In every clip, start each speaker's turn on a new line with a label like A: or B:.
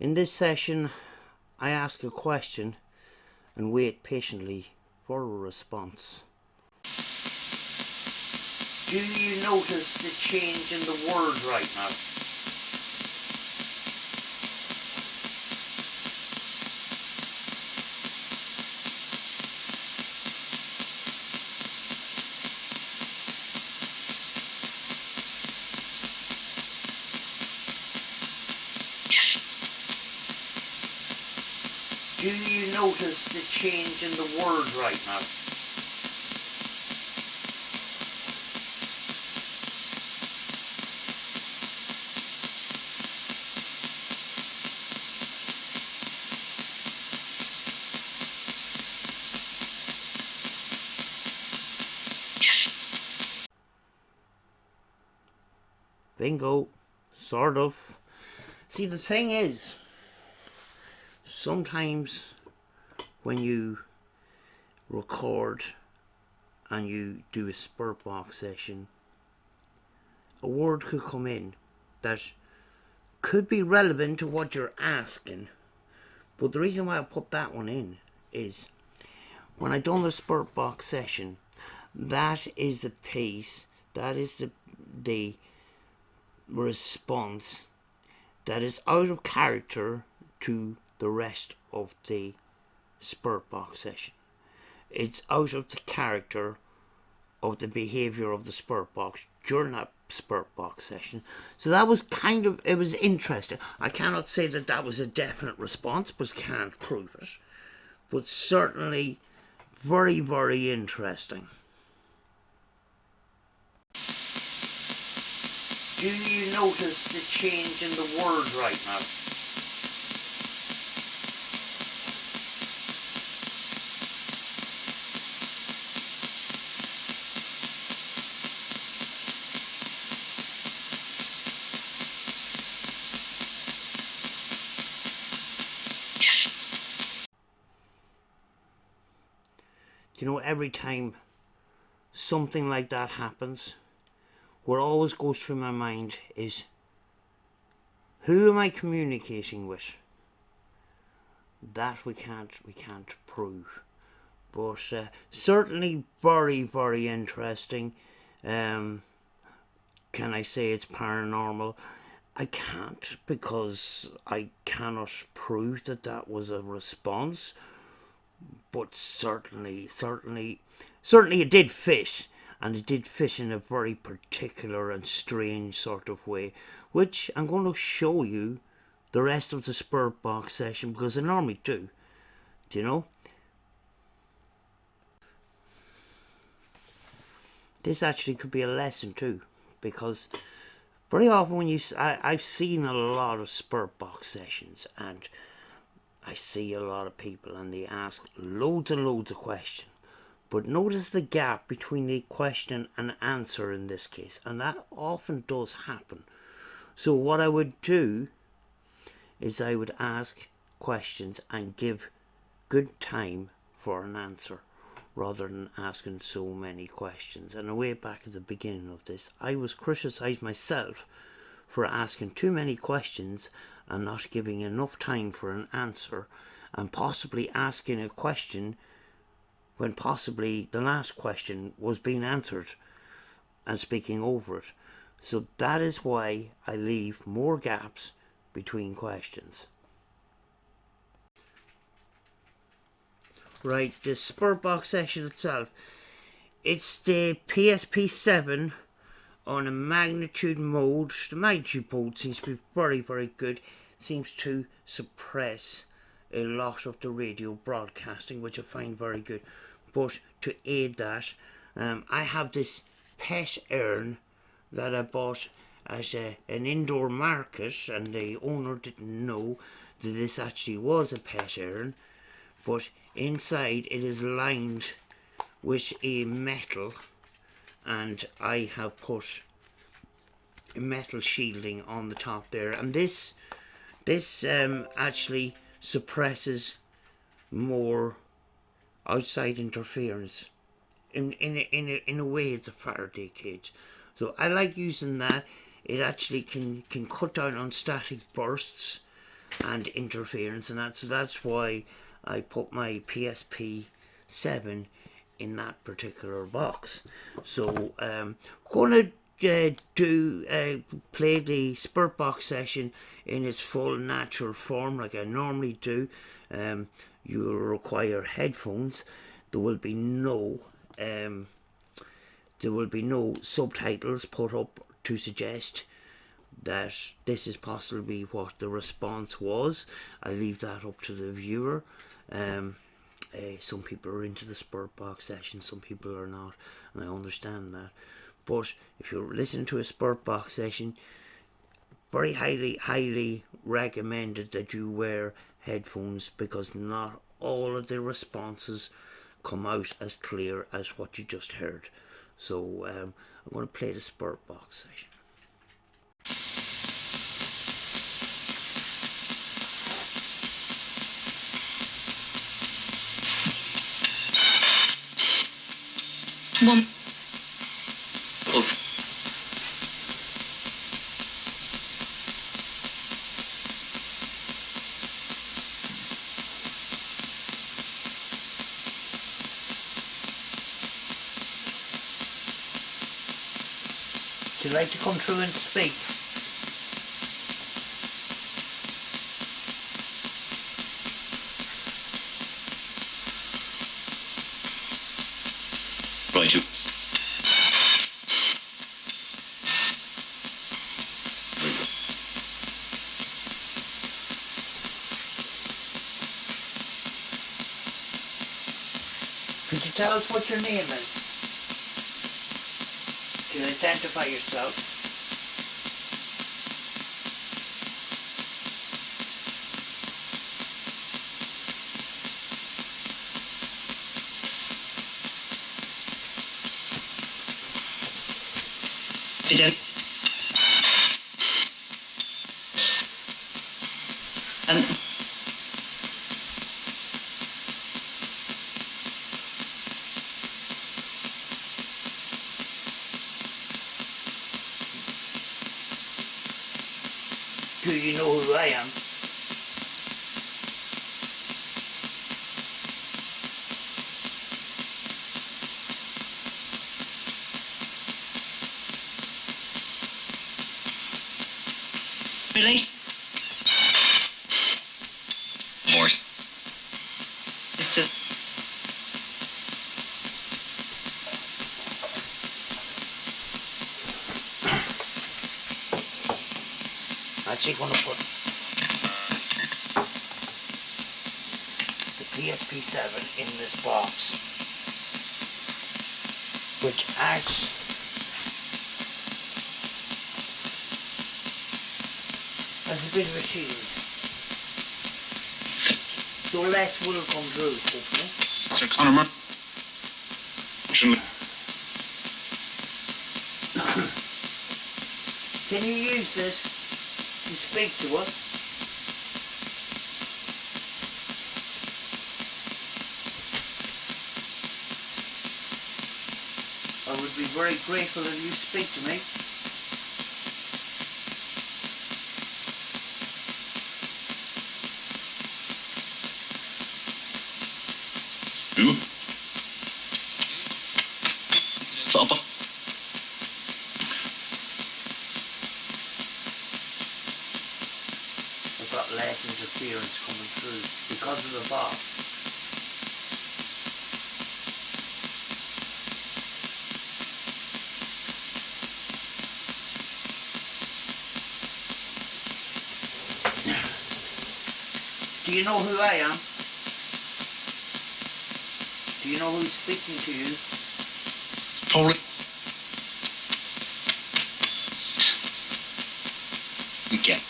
A: In this session, I ask a question and wait patiently for a response. Do you notice the change in the world right now? Do you notice the change in the world right now? Bingo. Sort of. See, the thing is, sometimes when you record and you do a spurt box session, a word could come in that could be relevant to what you're asking. But the reason why I put that one in is when I done the spurt box session, that is the piece, that is the response that is out of character to the rest of the spurt box session. It's out of the character of the behaviour of the spurt box during that spurt box session. So that was kind of, it was interesting. I cannot say that that was a definite response, but can't prove it. But certainly very, very interesting. Do you notice the change in the world right now? You know, every time something like that happens, what always goes through my mind is, who am I communicating with? That we can't prove, but certainly very, very interesting. Can I say it's paranormal? I can't, because I cannot prove that that was a response. But certainly it did fit, and it did fit in a very particular and strange sort of way, which I'm going to show you the rest of the spurt box session, because I normally do you know. This actually could be a lesson too, because very often when I've seen a lot of spurt box sessions, and I see a lot of people and they ask loads and loads of questions. But notice the gap between the question and answer in this case. And that often does happen. So what I would do is I would ask questions and give good time for an answer, rather than asking so many questions. And way back at the beginning of this, I was criticised myself for asking too many questions and not giving enough time for an answer, and possibly asking a question when possibly the last question was being answered and speaking over it. So that is why I leave more gaps between questions. Right, the spurt box session itself, it's the PSP7 on a magnitude mode. The magnitude mode seems to be very, very good. Seems to suppress a lot of the radio broadcasting, which I find very good. But to aid that, I have this pet urn that I bought at an indoor market, and the owner didn't know that this actually was a pet urn. But inside it is lined with a metal, and I have put a metal shielding on the top there, and this actually suppresses more outside interference. In a way, it's a Faraday cage, so I like using that. It actually can cut down on static bursts, and interference and that. So that's why I put my PSP-7 in that particular box. So gonna play the Spurt Box session in its full natural form like I normally do. You will require headphones. There will be no subtitles put up to suggest that this is possibly what the response was. I leave that up to the viewer. Some people are into the Spurt Box session, some people are not, and I understand that. But if you're listening to a Spurt Box session, very highly recommended that you wear headphones, because not all of the responses come out as clear as what you just heard. So I'm going to play the Spurt Box session.
B: One.
A: Would you like to come through and speak?
B: Right.
A: Could you tell us what your name is? Can you identify yourself? Do you know who I am?
B: Really? More. Just to...
A: Actually going to put the PSP-7 in this box, which acts as a bit of a shield. So less will come through, hopefully.
B: Sir Connor.
A: Can you use this to speak to us? I would be very grateful if you speak to me. I've got less interference coming through because of the box. Do you know who I am? Do you know who's speaking to you?
B: Probably. Okay.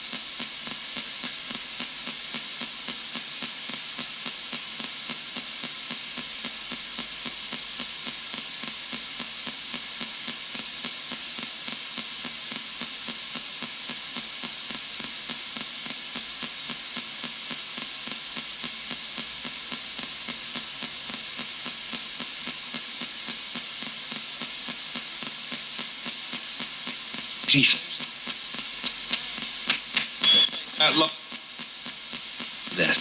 B: Look. this.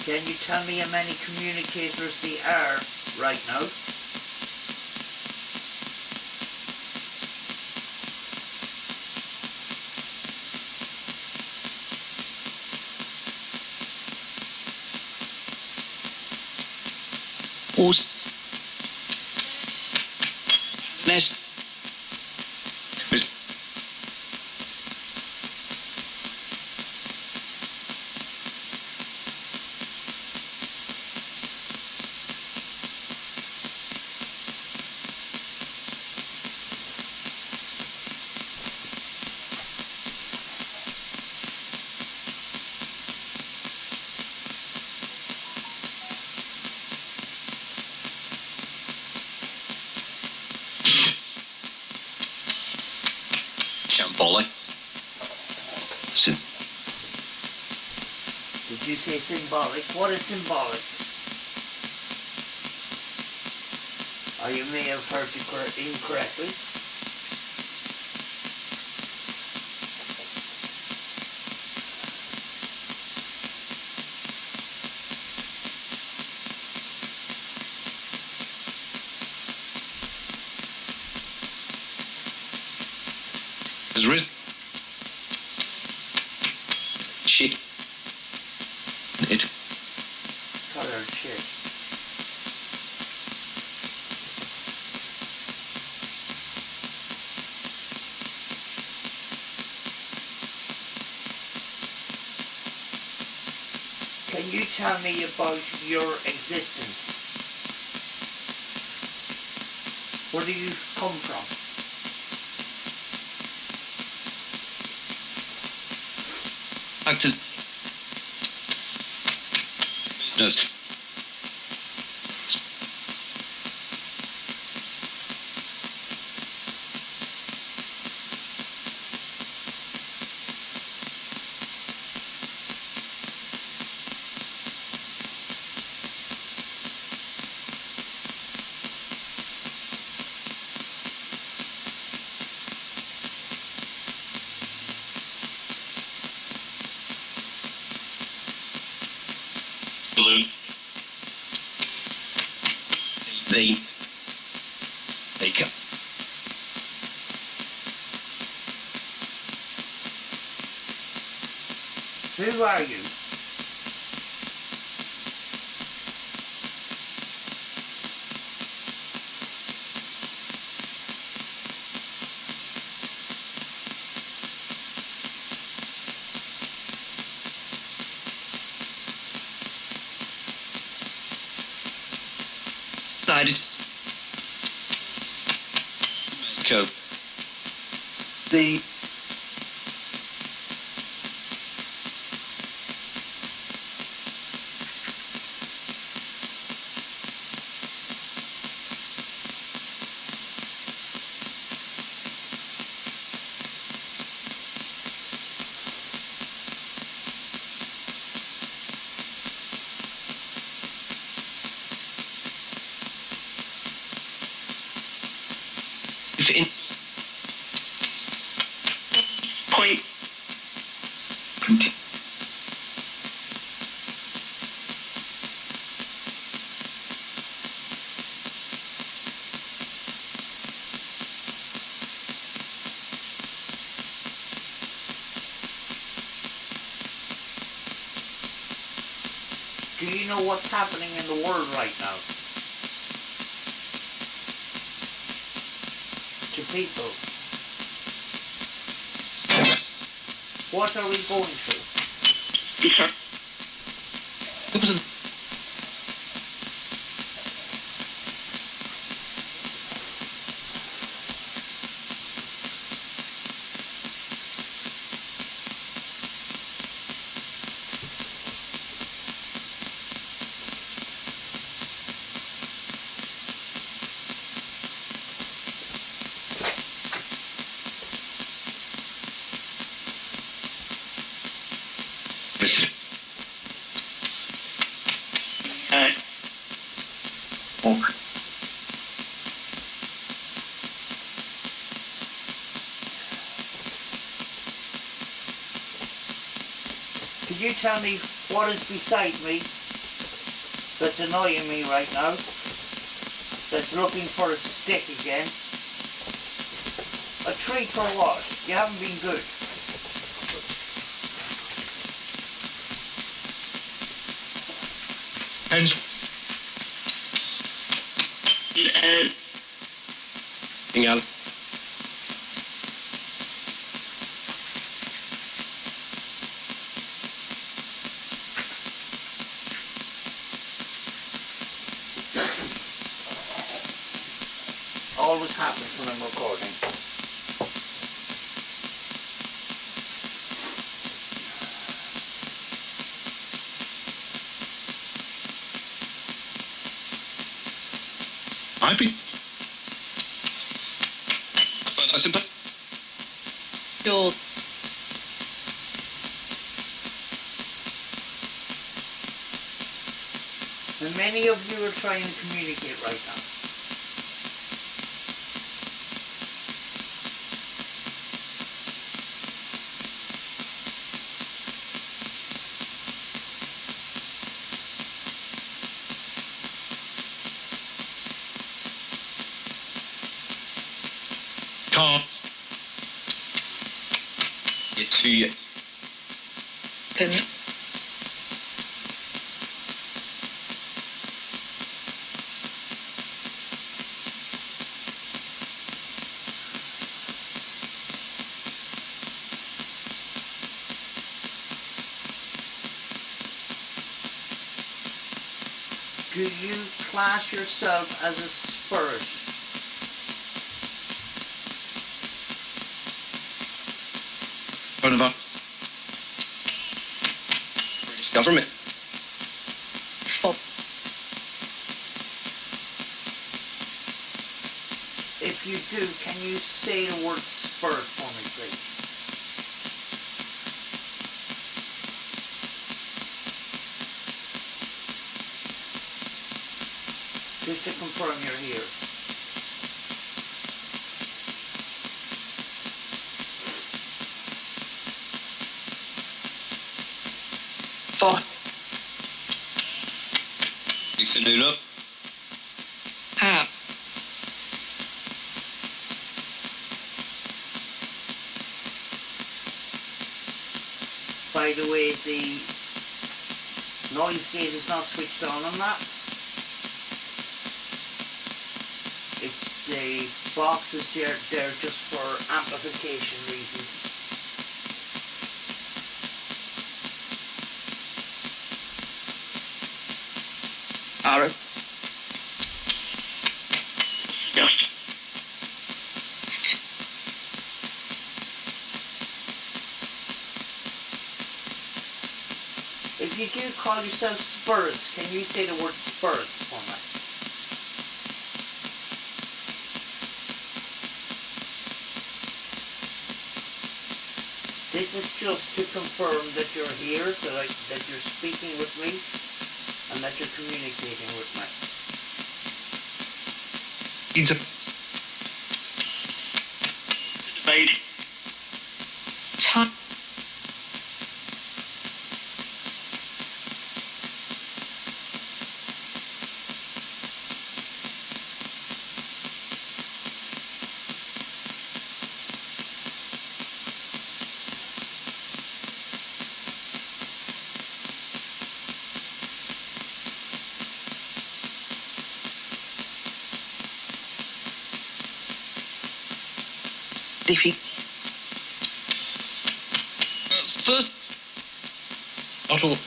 A: Can you tell me how many communicators there are right now?
B: Who's next? Shambolic.
A: Did you say symbolic? What is symbolic? Or you may have heard you incorrectly.
B: Is wrist. Shit. It.
A: Colored shit. Can you tell me about your existence? Where do you come from?
B: Actors. Business. Blue. They come.
A: Who are you?
B: Decided. Cope. The. In point. Continue.
A: Do you know what's happening in the world right now? To people. What are we going through?
B: Sure. It was
A: Can you tell me what is beside me that's annoying me right now? That's looking for a stick again? A treat for what? You haven't been good.
B: And anything else?
A: Always happens when I'm recording.
B: I've been. But I suppose.
C: Sure.
A: And many of you are trying to communicate right now.
B: Can't. It's you.
C: Can
A: Do you class yourself as a spirit?
B: Coronavirus. British government.
C: false.
A: If you do, can you say the word spirit for me, please? Just to confirm you're here.
C: False.
B: Lisa Nula.
C: How?
A: By the way, the noise gate is not switched on that. It's the box is there just for amplification reasons.
C: Alright.
B: Yes.
A: If you do call yourself spirits, can you say the word spirits for me? This is just to confirm that you're here, that you're speaking with me, and that you're communicating with me.
B: Into debate.
C: Time. Defeat.
B: First. Not all.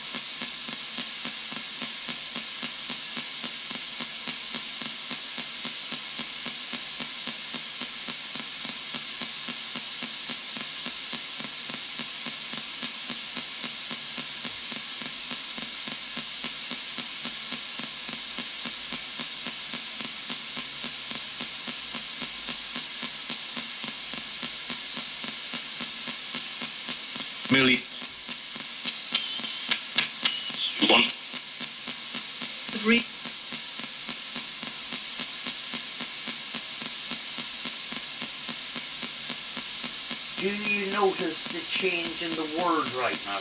B: Merely. One.
C: Three.
A: Do you notice the change in the word right now?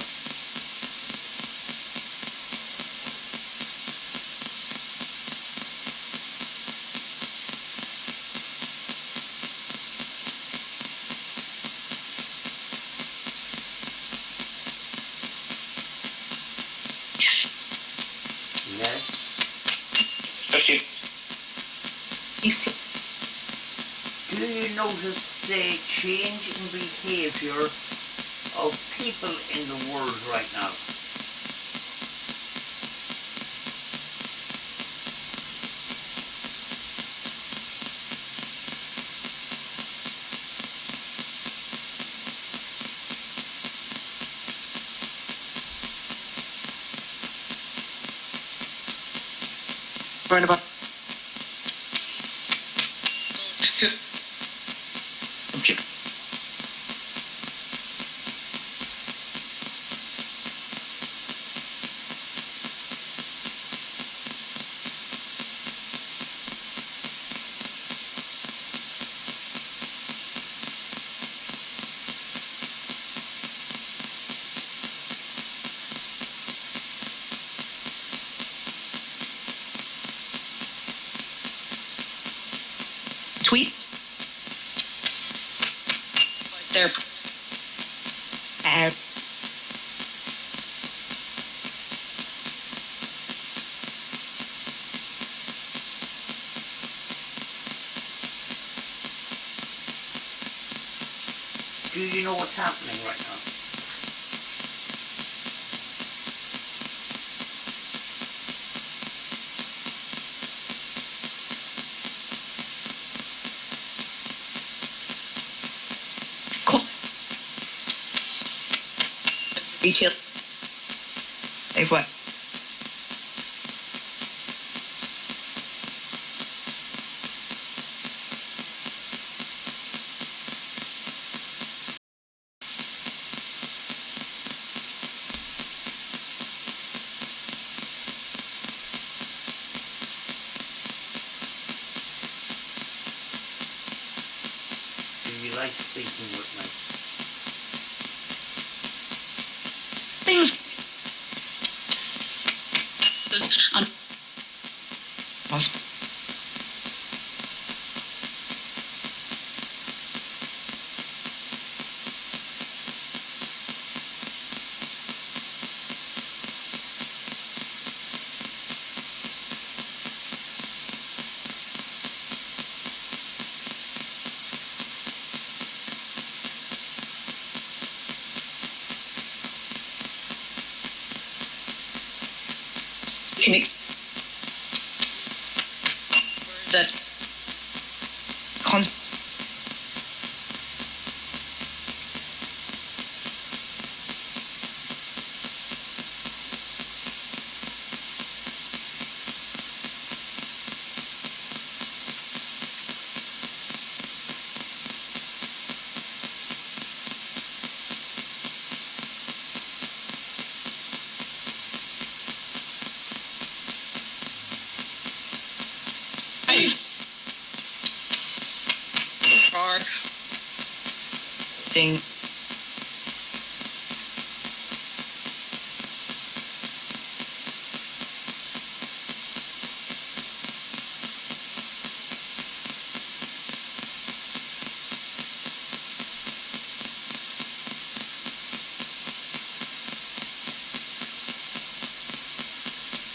A: Do you notice the change in behaviour of people in the world right now?
C: Right about.
B: Okay.
C: Tweet. There.
A: Do you know what's happening right now?
C: Cool. Details. Hey, what?
A: Do you like speaking with me?
C: Things. Connect. That. Thing.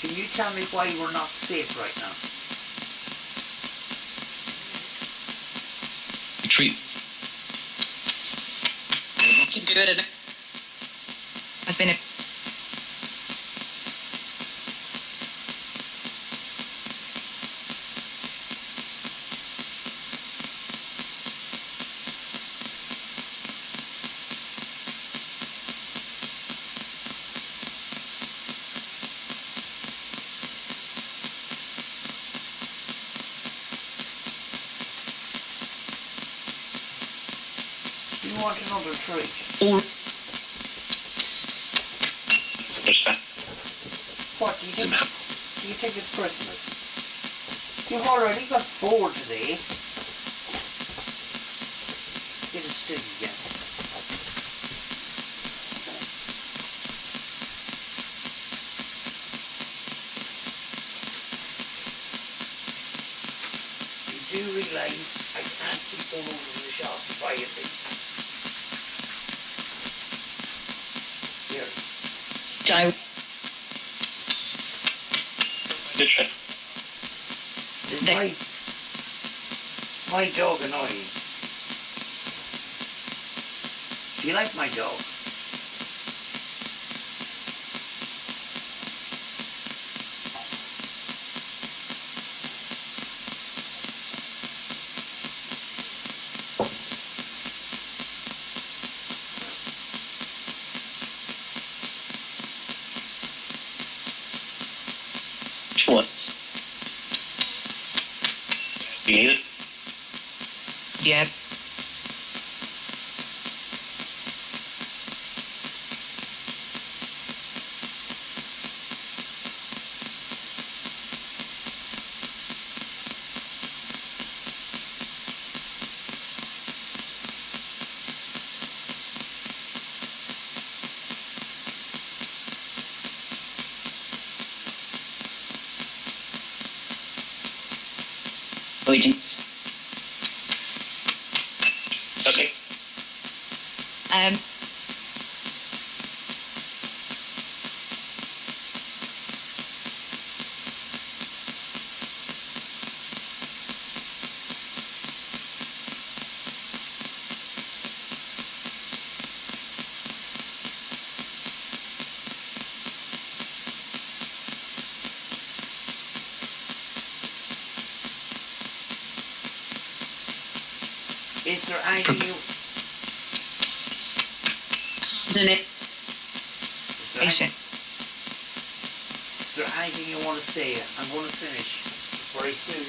A: Can you tell me why we're not safe right now?
B: Retreat.
C: You can do it. I've been.
A: Do you want another treat?
C: Or.
A: What do you think? Do you think it's Christmas? You've already got 4 today. Get it still again. You do realise I can't keep going over to the shop to buy you things. Here.
C: Die.
B: Ditch it.
A: This
C: There.
A: might my dog annoying? Do you like my dog?
B: What? You need it?
C: Yep. Waiting.
B: Okay.
C: Um.
A: Is there anything you...
C: Is
A: Is there anything you want to say? I'm going to finish very soon.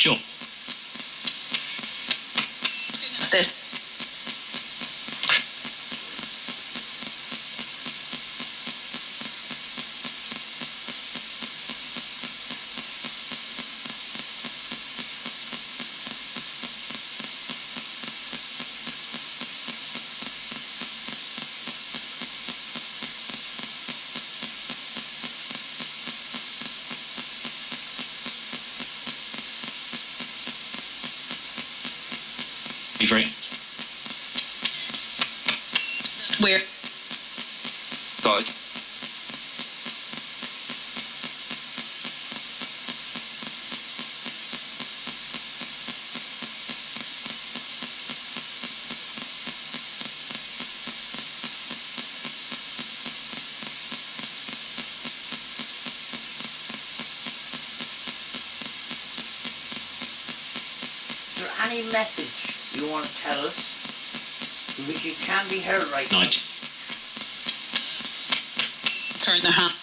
B: Sure.
C: This.
B: Be free.
C: Where?
B: Got it.
A: Is there any message you want to tell us? Because you can be heard right now.
B: Night.
C: Turn the hand.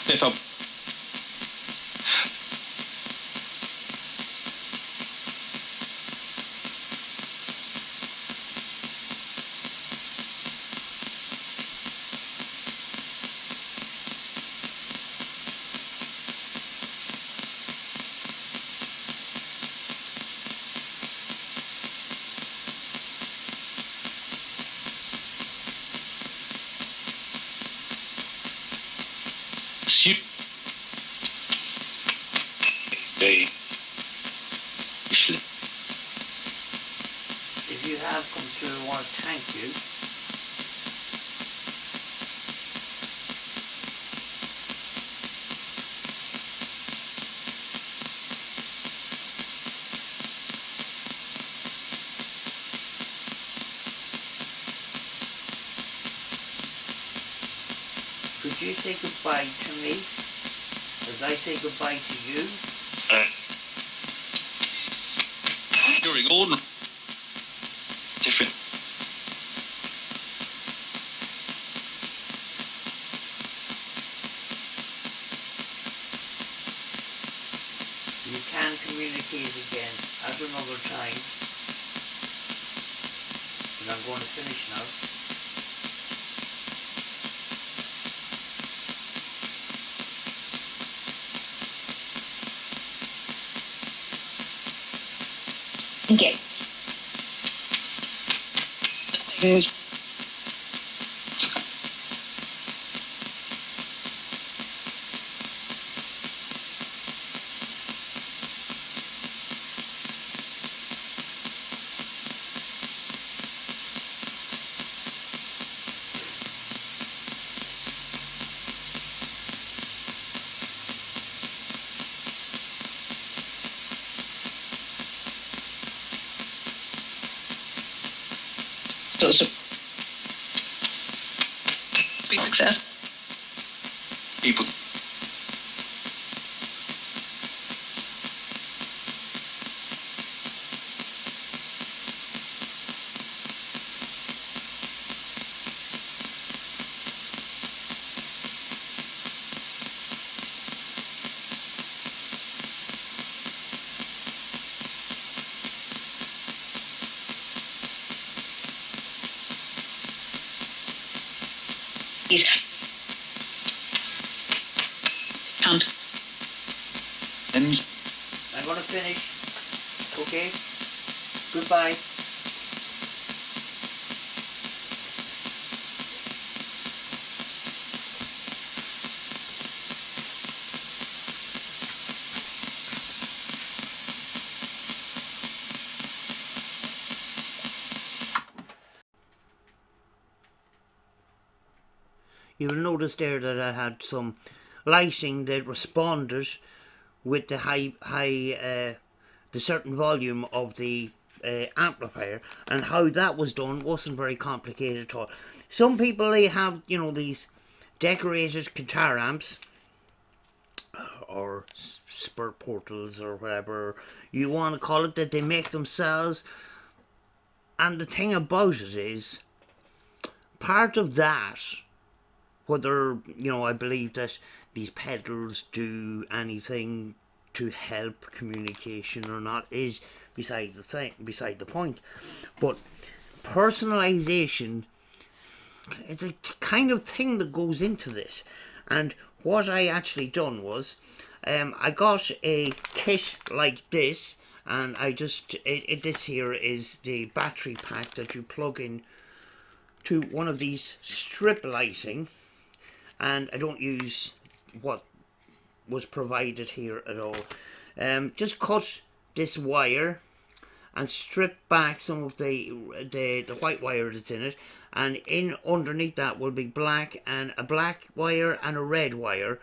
B: Lift up. Shoot. They.
A: If you have come through, I want to thank you. Could you say goodbye to me as I say goodbye to you?
B: You're Gordon. Different.
A: communicate again at another time. And I'm going to finish now.
C: Okay. So, be success.
B: People.
C: Count.
B: And
A: I'm going to finish. Okay? Goodbye. You will notice there that I had some lighting that responded with the the certain volume of the amplifier, and how that was done wasn't very complicated at all. Some people, they have, you know, these decorated guitar amps or spur portals or whatever you want to call it that they make themselves, and the thing about it is, part of that, whether, you know, I believe that these pedals do anything to help communication or not is beside the point. But personalization, it's a kind of thing that goes into this. And what I actually done was, I got a kit like this, and I just this here is the battery pack that you plug in to one of these strip lighting, and I don't use what was provided here at all. Just cut this wire and strip back some of the white wire that's in it, and in underneath that will be black, and a black wire and a red wire,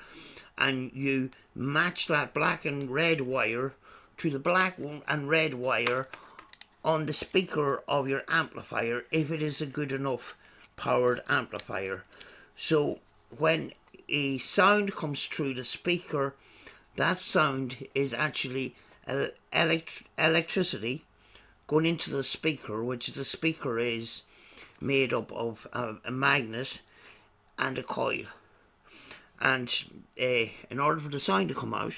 A: and you match that black and red wire to the black and red wire on the speaker of your amplifier if it is a good enough powered amplifier. So when a sound comes through the speaker, that sound is actually electricity going into the speaker, which the speaker is made up of a magnet and a coil. And in order for the sound to come out,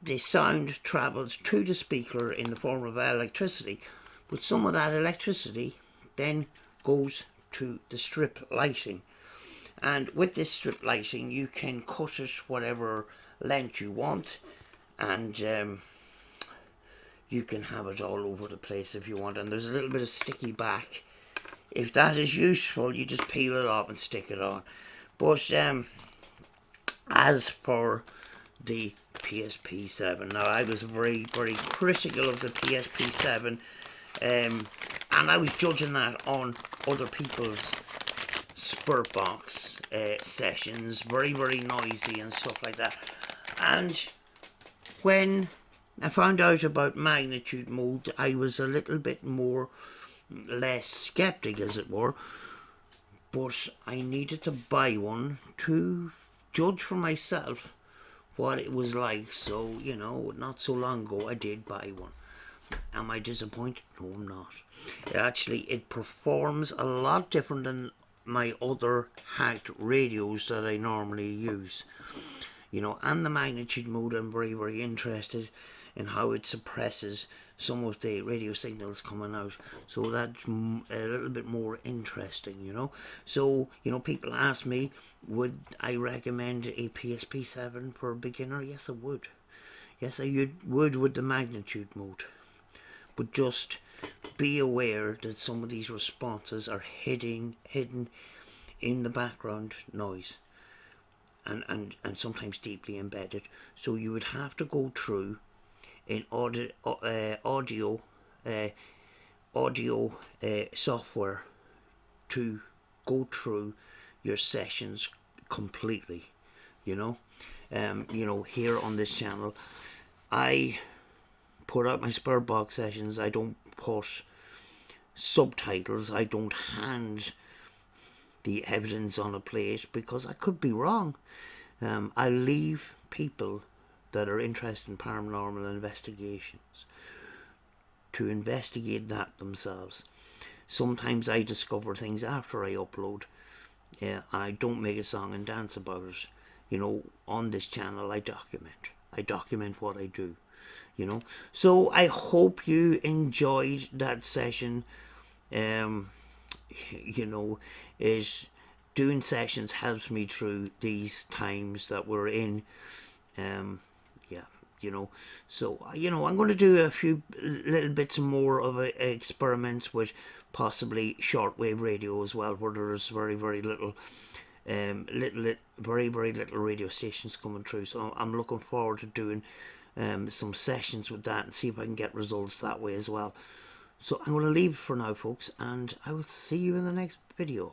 A: the sound travels to the speaker in the form of electricity, but some of that electricity then goes to the strip lighting. And with this strip lighting, you can cut it whatever length you want, and you can have it all over the place if you want. And there's a little bit of sticky back. If that is useful, you just peel it off and stick it on. But as for the PSP7, now I was very, very critical of the PSP7, and I was judging that on other people's spurt box sessions, very, very noisy and stuff like that. And when I found out about magnitude mode, I was a little bit less skeptic, as it were, but I needed to buy one to judge for myself what it was like. So, you know, not so long ago I did buy one. Am I disappointed? No, I'm not. Actually, it performs a lot different than my other hacked radios that I normally use. you know, and the magnitude mode. I'm very, very interested in how it suppresses some of the radio signals coming out, so that's a little bit more interesting, you know. So, you know, people ask me, would I recommend a PSP7 for a beginner? Yes, I would. Yes, I would, with the magnitude mode. But just be aware that some of these responses are hidden in the background noise, and sometimes deeply embedded. So you would have to go through in audio software to go through your sessions completely, you know. Here on this channel, I put out my spur box sessions. I don't put subtitles. I don't hand the evidence on a plate because I could be wrong. I leave people that are interested in paranormal investigations to investigate that themselves. Sometimes I discover things after I upload. I don't make a song and dance about it. You know, on this channel I document what I do, you know. So I hope you enjoyed that session. You know, doing sessions helps me through these times that we're in. Yeah, you know. So, you know, I'm going to do a few little bits more of experiments with possibly shortwave radio as well, where there's very, very little very, very little radio stations coming through. So I'm looking forward to doing some sessions with that and see if I can get results that way as well. So I'm going to leave for now, folks, and I will see you in the next video.